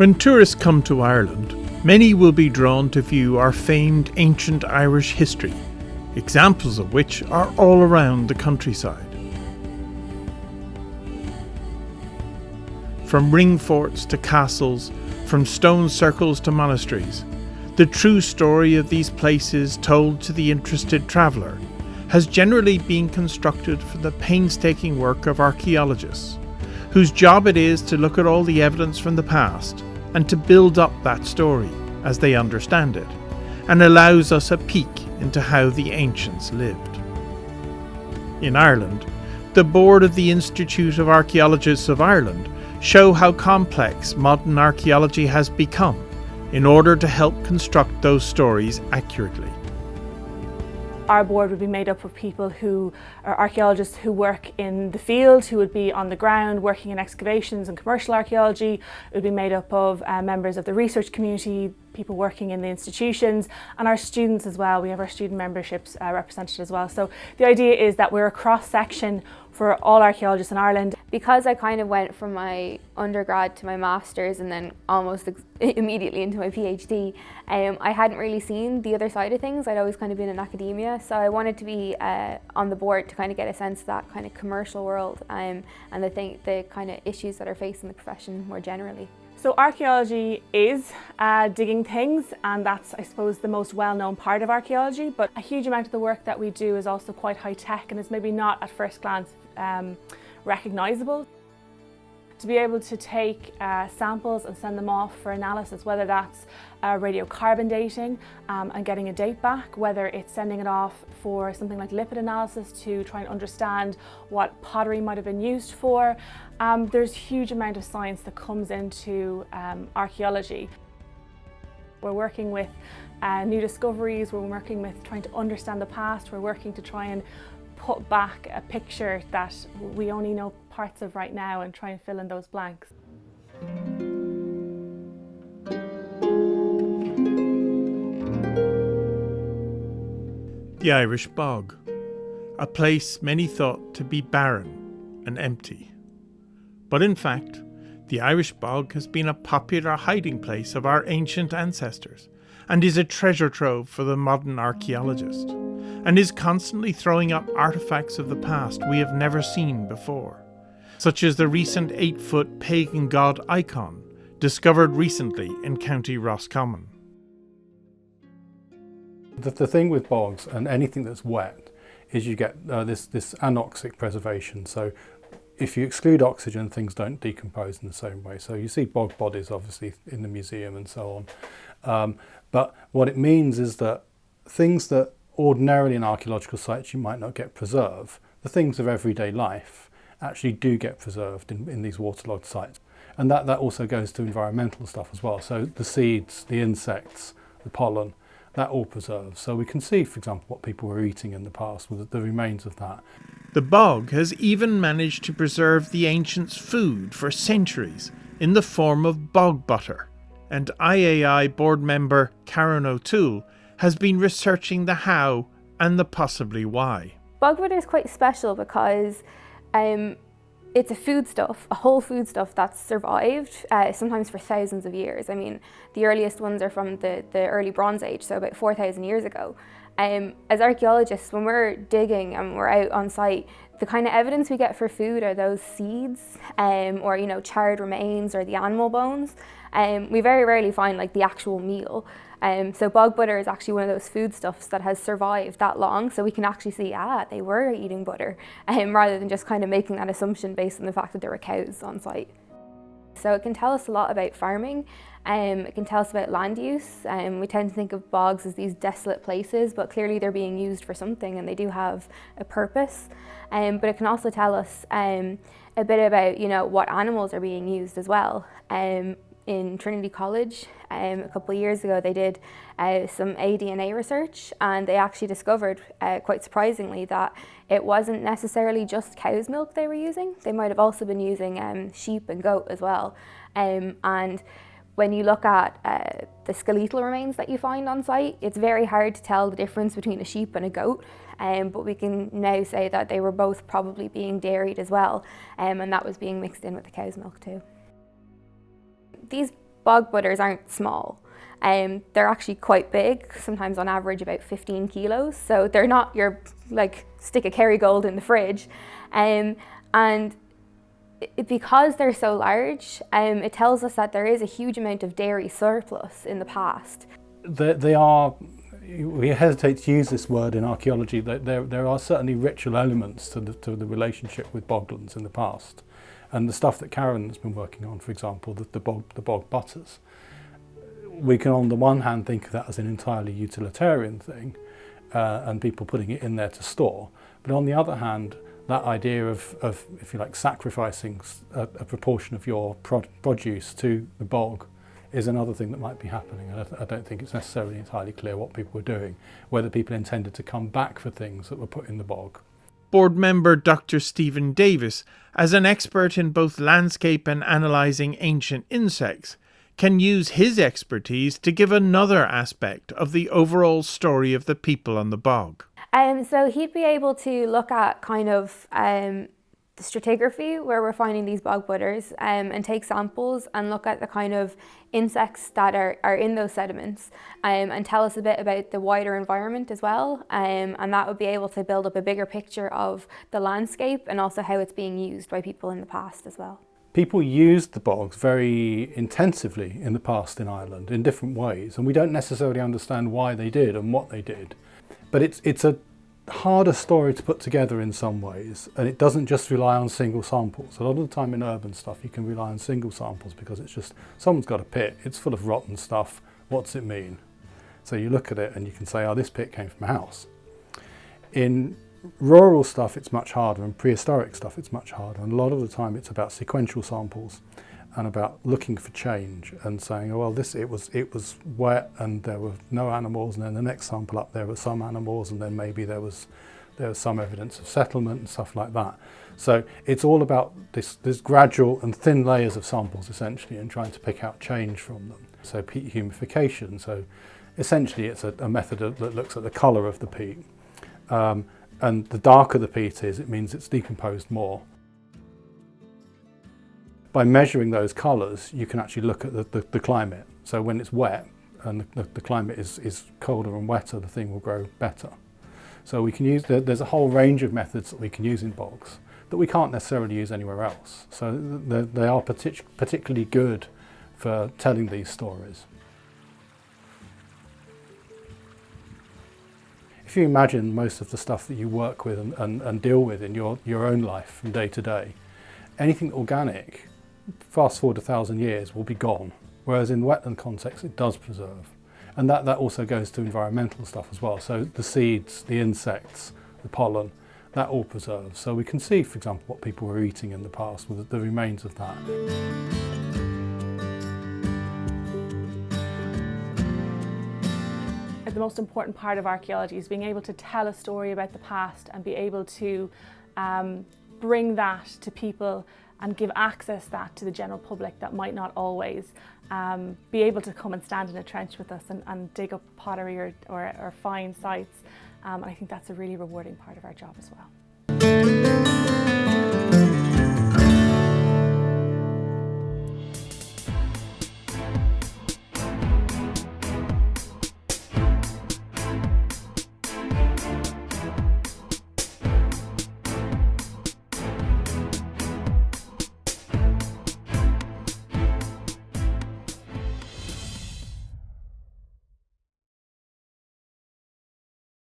When tourists come to Ireland, many will be drawn to view our famed ancient Irish history, examples of which are all around the countryside. From ring forts to castles, from stone circles to monasteries, the true story of these places told to the interested traveller has generally been constructed from the painstaking work of archaeologists, whose job it is to look at all the evidence from the past and to build up that story as they understand it, and allows us a peek into how the ancients lived. In Ireland, the board of the Institute of Archaeologists of Ireland show how complex modern archaeology has become in order to help construct those stories accurately. Our board would be made up of people who are archaeologists who work in the field, who would be on the ground working in excavations and commercial archaeology. It would be made up of members of the research community, people working in the institutions, and our students as well. We have our student memberships represented as well. So the idea is that we're a cross-section for all archaeologists in Ireland. Because I kind of went from my undergrad to my master's and then almost immediately into my PhD, I hadn't really seen the other side of things. I'd always kind of been in academia, so I wanted to be on the board to kind of get a sense of that kind of commercial world and the kind of issues that are facing the profession more generally. So archaeology is digging things, and that's, I suppose, the most well-known part of archaeology, but a huge amount of the work that we do is also quite high-tech and is maybe not at first glance recognisable. To be able to take samples and send them off for analysis, whether that's radiocarbon dating and getting a date back, whether it's sending it off for something like lipid analysis to try and understand what pottery might have been used for. There's a huge amount of science that comes into archaeology. We're working with new discoveries, we're working with trying to understand the past, we're working to try and put back a picture that we only know parts of right now and try and fill in those blanks. The Irish Bog, a place many thought to be barren and empty. But in fact, the Irish Bog has been a popular hiding place of our ancient ancestors and is a treasure trove for the modern archaeologist, and is constantly throwing up artefacts of the past we have never seen before, such as the recent 8-foot pagan god icon discovered recently in County Roscommon. The thing with bogs and anything that's wet is you get this anoxic preservation. So if you exclude oxygen, things don't decompose in the same way. So you see bog bodies obviously in the museum and so on. But what it means is that things that ordinarily in archaeological sites you might not get preserved, the things of everyday life actually do get preserved in these waterlogged sites. And that also goes to environmental stuff as well. So the seeds, the insects, the pollen, that all preserves. So we can see, for example, what people were eating in the past with the remains of that. The bog has even managed to preserve the ancients' food for centuries in the form of bog butter, and IAI board member Karen O'Toole has been researching the how and the possibly why. Bog butter is quite special because it's a foodstuff, a whole foodstuff that's survived sometimes for thousands of years. I mean, the earliest ones are from the early Bronze Age, so about 4,000 years ago. As archaeologists, when we're digging and we're out on site, the kind of evidence we get for food are those seeds or charred remains or the animal bones. We very rarely find like the actual meal. So bog butter is actually one of those foodstuffs that has survived that long, so we can actually see, they were eating butter, rather than just kind of making that assumption based on the fact that there were cows on site. So it can tell us a lot about farming, it can tell us about land use. We tend to think of bogs as these desolate places, but clearly they're being used for something and they do have a purpose. But it can also tell us a bit about what animals are being used as well. In Trinity College a couple of years ago, they did some aDNA research, and they actually discovered, quite surprisingly, that it wasn't necessarily just cow's milk they were using. They might have also been using sheep and goat as well. And when you look at the skeletal remains that you find on site, it's very hard to tell the difference between a sheep and a goat. But we can now say that they were both probably being dairied as well, and that was being mixed in with the cow's milk too. These bog butters aren't small. They're actually quite big, sometimes on average about 15 kilos. So they're not your like stick of Kerrygold in the fridge. And because they're so large, it tells us that there is a huge amount of dairy surplus in the past. We hesitate to use this word in archaeology. There are certainly ritual elements to the relationship with boglands in the past. And the stuff that Karen's been working on, for example, the bog butters, we can on the one hand think of that as an entirely utilitarian thing and people putting it in there to store. But on the other hand, that idea of if you like, sacrificing a proportion of your produce to the bog is another thing that might be happening. And I don't think it's necessarily entirely clear what people were doing, whether people intended to come back for things that were put in the bog. Board member Dr. Stephen Davis, as an expert in both landscape and analysing ancient insects, can use his expertise to give another aspect of the overall story of the people on the bog. So he'd be able to look at kind of the stratigraphy where we're finding these bog butters and take samples and look at the kind of insects that are in those sediments and tell us a bit about the wider environment as well. And that would be able to build up a bigger picture of the landscape and also how it's being used by people in the past as well. People used the bogs very intensively in the past in Ireland in different ways, and we don't necessarily understand why they did and what they did. But it's a harder story to put together in some ways, and it doesn't just rely on single samples. A lot of the time in urban stuff you can rely on single samples because it's just someone's got a pit, it's full of rotten stuff, what's it mean? So you look at it and you can say, oh, this pit came from a house. In rural stuff it's much harder, and prehistoric stuff it's much harder, and a lot of the time it's about sequential samples and about looking for change and saying, oh well, it was wet and there were no animals, and then the next sample up there were some animals, and then maybe there was some evidence of settlement and stuff like that. So it's all about this gradual and thin layers of samples essentially, and trying to pick out change from them. So peat humification, so essentially it's a method that looks at the colour of the peat. And the darker the peat is, it means it's decomposed more. By measuring those colours, you can actually look at the climate. So when it's wet and the climate is colder and wetter, the thing will grow better. So we can use, there's a whole range of methods that we can use in bogs that we can't necessarily use anywhere else. So they are particularly good for telling these stories. If you imagine most of the stuff that you work with and deal with in your own life from day to day, anything organic, fast forward 1,000 years, will be gone. Whereas in wetland context, it does preserve. And that also goes to environmental stuff as well. So the seeds, the insects, the pollen, that all preserves. So we can see, for example, what people were eating in the past with the remains of that. The most important part of archaeology is being able to tell a story about the past and be able to bring that to people and give access that to the general public that might not always be able to come and stand in a trench with us and dig up pottery or find sites. And I think that's a really rewarding part of our job as well.